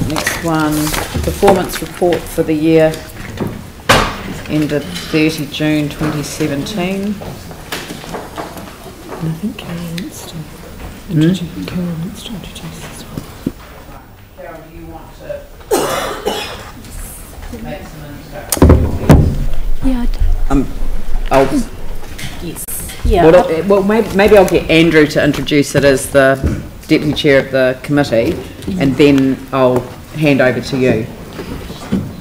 Next one, performance report for the year ended 30 June 2017. I think Carol wants to introduce. Carol wants to introduce as well. Carol, do you want to make some introductions? Yeah. Yes. Yeah. Well, maybe I'll get Andrew to introduce it as the Deputy Chair of the committee, and then I'll hand over to you.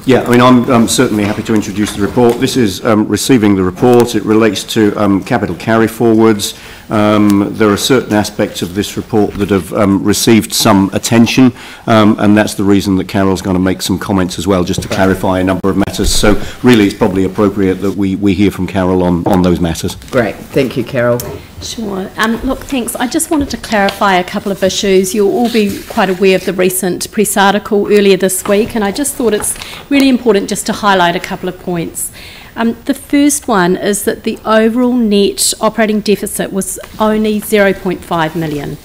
Yeah, I mean, I'm certainly happy to introduce the report. This is receiving the report. It relates to capital carry forwards. There are certain aspects of this report that have received some attention, and that's the reason that Carol's going to make some comments as well, just to clarify a number of matters. So really, it's probably appropriate that we hear from Carol on those matters. Great, thank you, Carol. Sure. Look, thanks. I just wanted to clarify a couple of issues. You'll all be quite aware of the recent press article earlier this week, and I just thought it's really important just to highlight a couple of points. The first one is that the overall net operating deficit was only 0.5 million,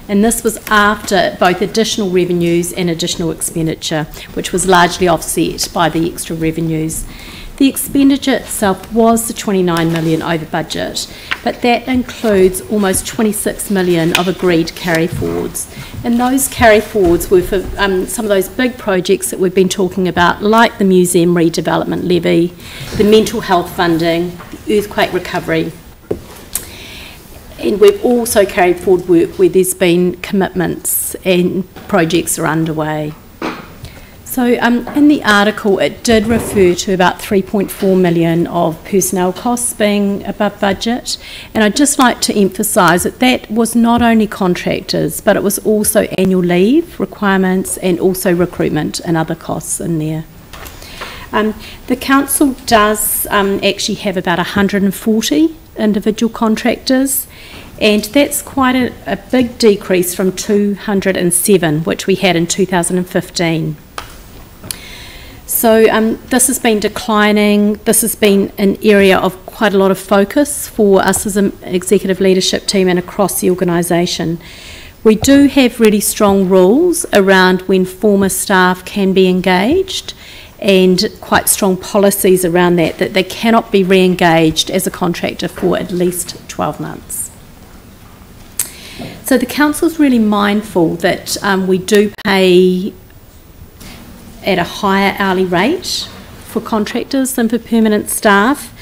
and this was after both additional revenues and additional expenditure, which was largely offset by the extra revenues. The expenditure itself was the 29 million over budget, but that includes almost 26 million of agreed carry forwards. And those carry forwards were for some of those big projects that we've been talking about, like the museum redevelopment levy, the mental health funding, the earthquake recovery. And we've also carried forward work where there's been commitments and projects are underway. So in the article, it did refer to about 3.4 million of personnel costs being above budget. And I'd just like to emphasise that that was not only contractors, but it was also annual leave requirements and also recruitment and other costs in there. The council does actually have about 140 individual contractors, and that's quite a big decrease from 207, which we had in 2015. So this has been declining. This has been an area of quite a lot of focus for us as an executive leadership team and across the organisation. We do have really strong rules around when former staff can be engaged, and quite strong policies around that they cannot be re-engaged as a contractor for at least 12 months. So the council's really mindful that we do pay at a higher hourly rate for contractors than for permanent staff,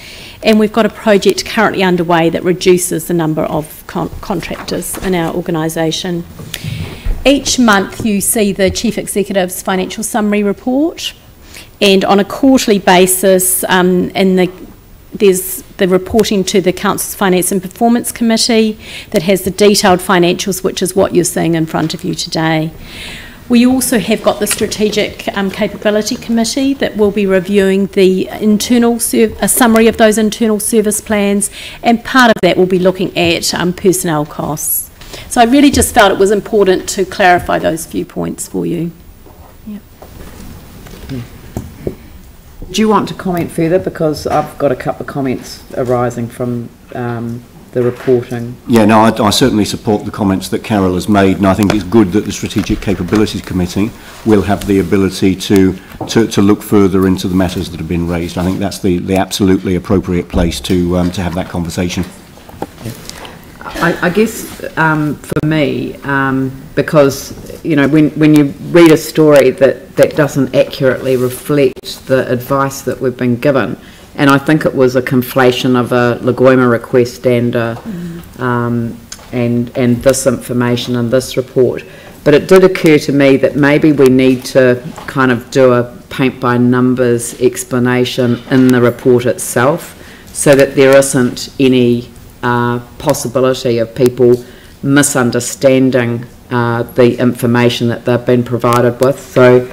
and we've got a project currently underway that reduces the number of contractors in our organisation. Each month you see the Chief Executive's financial summary report, and on a quarterly basis there's the reporting to the Council's Finance and Performance Committee that has the detailed financials, which is what you're seeing in front of you today. We also have got the Strategic Capability Committee that will be reviewing the a summary of those internal service plans, and part of that will be looking at personnel costs. So I really just felt it was important to clarify those few points for you. Yep. Do you want to comment further? Because I've got a couple of comments arising from the reporting. Yeah, no, I certainly support the comments that Carol has made, and I think it's good that the Strategic Capabilities Committee will have the ability to look further into the matters that have been raised. I think that's the absolutely appropriate place to have that conversation. I guess for me, because you know, when you read a story that doesn't accurately reflect the advice that we've been given, and I think it was a conflation of a Lagoima request and this information and this report. But it did occur to me that maybe we need to kind of do a paint by numbers explanation in the report itself, so that there isn't any possibility of people misunderstanding the information that they've been provided with. So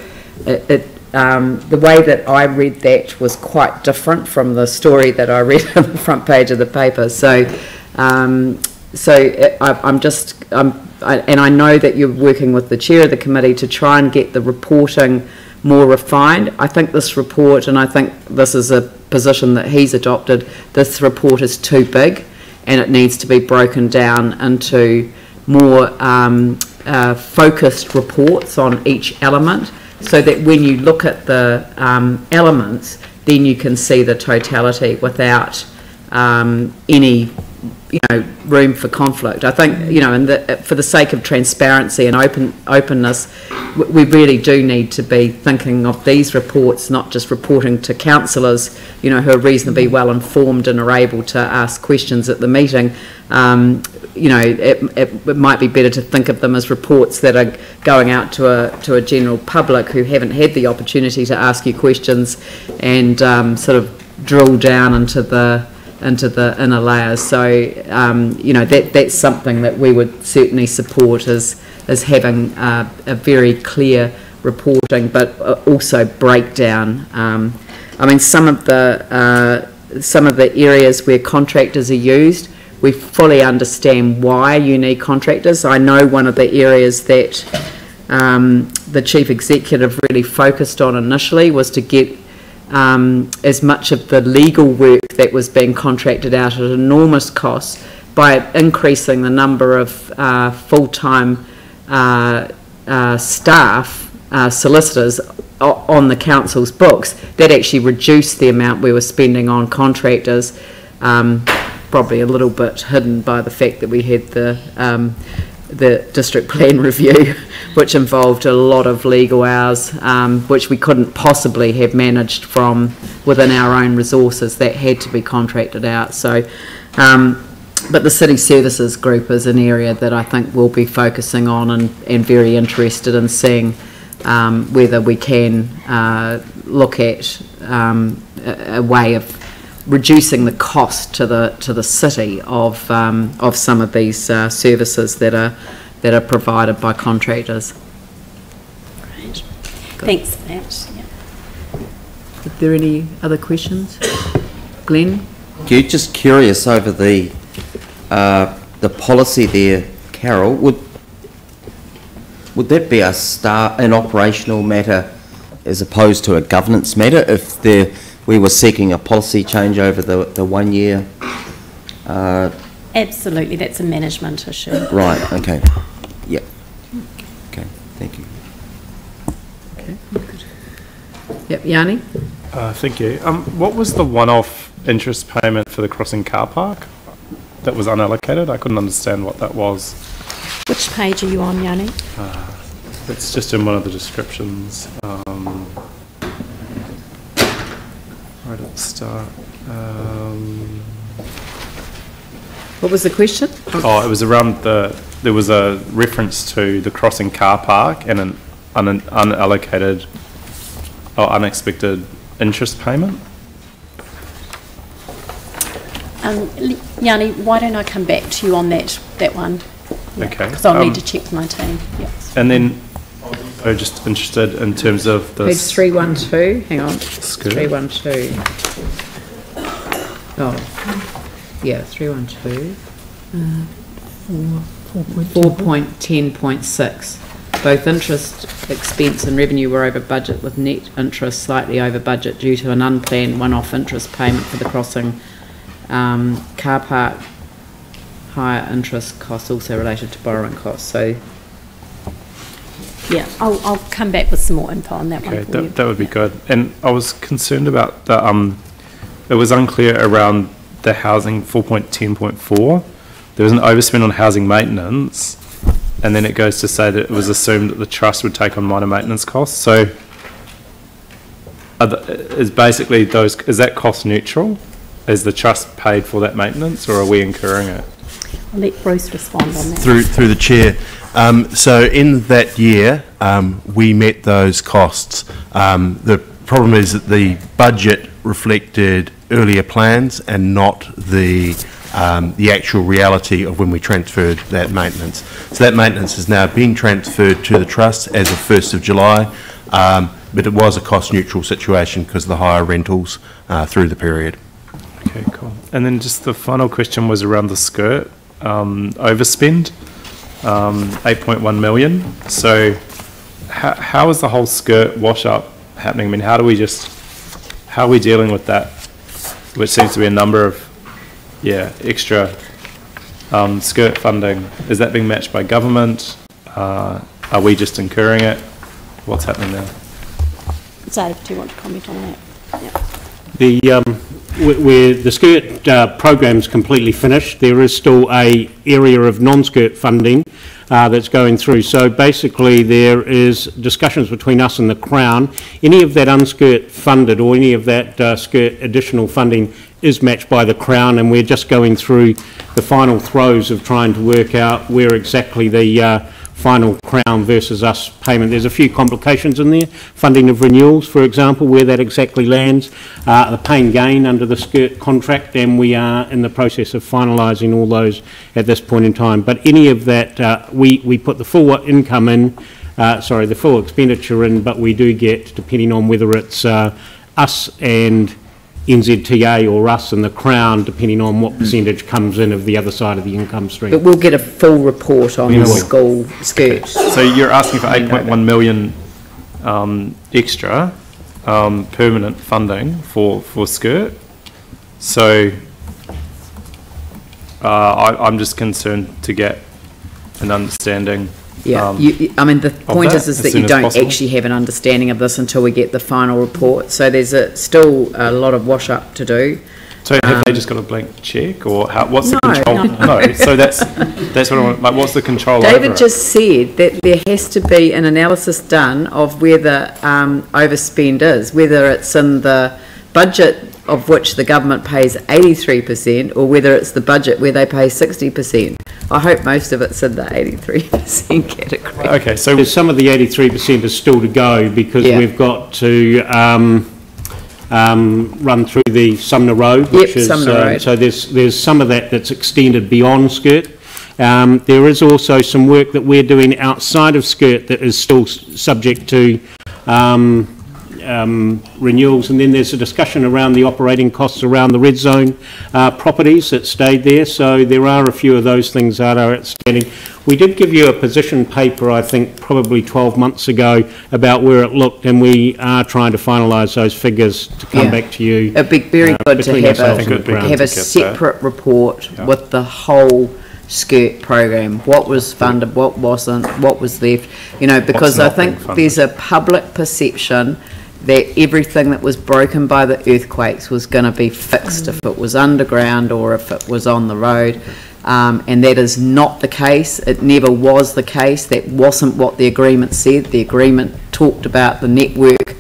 the way that I read that was quite different from the story that I read on the front page of the paper. So, and I know that you're working with the chair of the committee to try and get the reporting more refined. I think this report, and I think this is a position that he's adopted, this report is too big, and it needs to be broken down into more focused reports on each element, so that when you look at the elements, then you can see the totality without any room for conflict. I think, and for the sake of transparency and openness, we really do need to be thinking of these reports, not just reporting to councillors, who are reasonably well informed and are able to ask questions at the meeting. It might be better to think of them as reports that are going out to a general public who haven't had the opportunity to ask you questions, and sort of drill down into the inner layers. So that's something that we would certainly support, is having a very clear reporting, but also breakdown. I mean, some of the areas where contractors are used, we fully understand why you need contractors. I know one of the areas that the Chief Executive really focused on initially was to get as much of the legal work that was being contracted out at enormous cost by increasing the number of full-time staff, solicitors, on the council's books. That actually reduced the amount we were spending on contractors, probably a little bit hidden by the fact that we had the district plan review, which involved a lot of legal hours, which we couldn't possibly have managed from within our own resources. That had to be contracted out. So, but the City Services Group is an area that I think we'll be focusing on, and very interested in seeing whether we can look at a way of reducing the cost to the city of some of these services that are provided by contractors. Great. Thanks for that. Yeah. Are there any other questions, Glenn? You're just curious over the policy there, Carol. Would that be an operational matter as opposed to a governance matter if we were seeking a policy change over the 1 year? Absolutely, that's a management issue. Right, okay. Yep. Okay, thank you. Okay, good. Yep, Yanni? Thank you. What was the one-off interest payment for the crossing car park that was unallocated? I couldn't understand what that was. Which page are you on, Yanni? It's just in one of the descriptions. Right at the start. What was the question? Oh, it was around there was a reference to the crossing car park and an unallocated or unexpected interest payment. Yanni, why don't I come back to you on that one? Yeah, okay. Because I'll need to check with my team. Yeah. And then I'm just interested in terms of the... Page 312, hang on. Skirt. 312. Oh, yeah, 312. 4.10.6. Both interest, expense and revenue were over budget, with net interest slightly over budget due to an unplanned one-off interest payment for the crossing car park. Higher interest costs also related to borrowing costs. So yeah, I'll come back with some more info on that one for you. That would be good. And I was concerned about the it was unclear around the housing 4.10.4. There was an overspend on housing maintenance, and then it goes to say that it was assumed that the trust would take on minor maintenance costs. So is that cost neutral? Is the trust paid for that maintenance, or are we incurring it? I'll let Bruce respond on that. Through the chair. So in that year, we met those costs. The problem is that the budget reflected earlier plans and not the actual reality of when we transferred that maintenance. So that maintenance has now been transferred to the trust as of 1st of July, but it was a cost neutral situation because of the higher rentals through the period. Okay, cool. And then just the final question was around the skirt overspend, 8.1 million. So how is the whole skirt wash up happening? I mean, how are we dealing with that, which seems to be a number of extra skirt funding? Is that being matched by government? Are we just incurring it? What's happening there? Dave, do you want to comment on that? Yep. The skirt program's completely finished. There is still a area of non-skirt funding that's going through. So basically there is discussions between us and the Crown. Any of that unskirt funded or any of that skirt additional funding is matched by the Crown, and we're just going through the final throes of trying to work out where exactly the final Crown versus us payment. There's a few complications in there. Funding of renewals, for example, where that exactly lands. The pain gain under the skirt contract, and we are in the process of finalising all those at this point in time. But any of that, we put the full income in, the full expenditure in, but we do get, depending on whether it's us and NZTA or us and the Crown, depending on what percentage comes in of the other side of the income stream. But we'll get a full report on the school skirt. So you're asking for 8.1 million extra permanent funding for skirt. So I'm just concerned to get an understanding. Yeah, I mean, the point is that you don't actually have an understanding of this until we get the final report. So there's still a lot of wash up to do. So have they just got a blank check, or what's the control? No. So that's what I want. Like, what's the control? David just said that there has to be an analysis done of where the overspend is, whether it's in the budget of which the government pays 83%, or whether it's the budget where they pay 60%. I hope most of it's in the 83% category. Okay, so there's some of the 83% is still to go, because we've got to run through the Sumner Road, which is Sumner Road. So there's some of that that's extended beyond skirt. There is also some work that we're doing outside of skirt that is still subject to renewals, and then there's a discussion around the operating costs around the red zone properties that stayed there. So there are a few of those things that are outstanding. We did give you a position paper, I think, probably 12 months ago about where it looked, and we are trying to finalise those figures to come back to you. It'd be very good to have a separate report with the whole skirt program, what was funded, what wasn't, what was left, because I think there's a public perception that everything that was broken by the earthquakes was going to be fixed if it was underground or if it was on the road, and that is not the case. It never was the case. That wasn't what the agreement said. The agreement talked about the network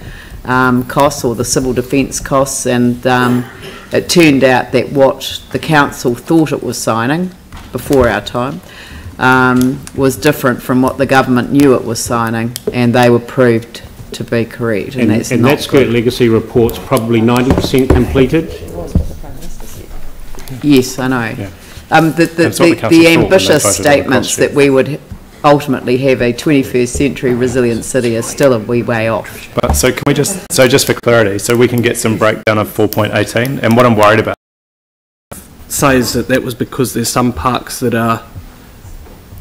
costs or the civil defence costs, and it turned out that what the council thought it was signing before our time was different from what the government knew it was signing, and they were proved to be correct, and that's not that skirt legacy report's probably 90% completed. Yes, I know. Yeah. The ambitious statements that we would ultimately have a 21st century resilient city are still a wee way off. But so can we just for clarity, so we can get some breakdown of 4.18, and what I'm worried about says that was because there's some parks that are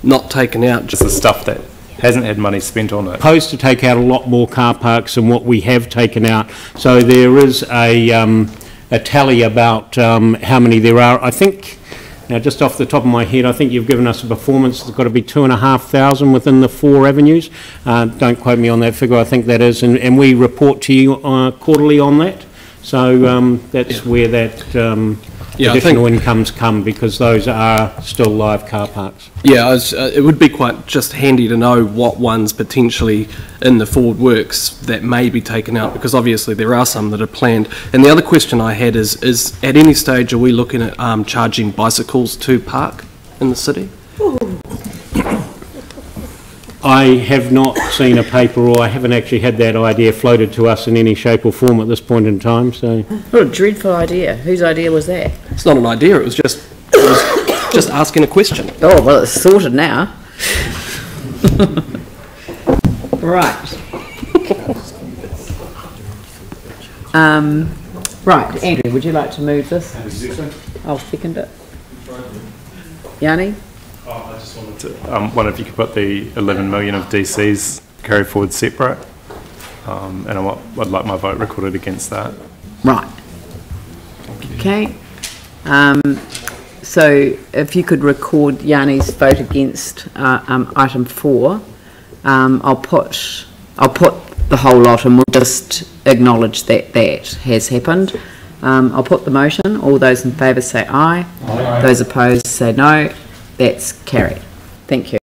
not taken out. Just the stuff that hasn't had money spent on it. Proposed to take out a lot more car parks than what we have taken out. So there is a tally about how many there are. I think, now just off the top of my head, I think you've given us a performance. There's got to be 2,500 within the 4 avenues. Don't quote me on that figure, I think that is. And we report to you quarterly on that. So that's where that additional incomes come, because those are still live car parks. Yeah, it would be quite just handy to know what ones potentially in the forward works that may be taken out, because obviously there are some that are planned. And the other question I had is at any stage are we looking at charging bicycles to park in the city? I have not seen a paper, or I haven't actually had that idea floated to us in any shape or form at this point in time. So, what a dreadful idea! Whose idea was that? It's not an idea. It was just asking a question. Oh well, it's sorted now. Right. Right, Andrew, would you like to move this? I'll second it. Yanni? I just wanted to wonder if you could put the 11 million of DCs carry forward separate, and I'd like my vote recorded against that. Right. Okay. So if you could record Yanni's vote against item 4, I'll put the whole lot, and we'll just acknowledge that that has happened. I'll put the motion. All those in favour say aye. Aye. Those opposed say no. That's carried. Thank you.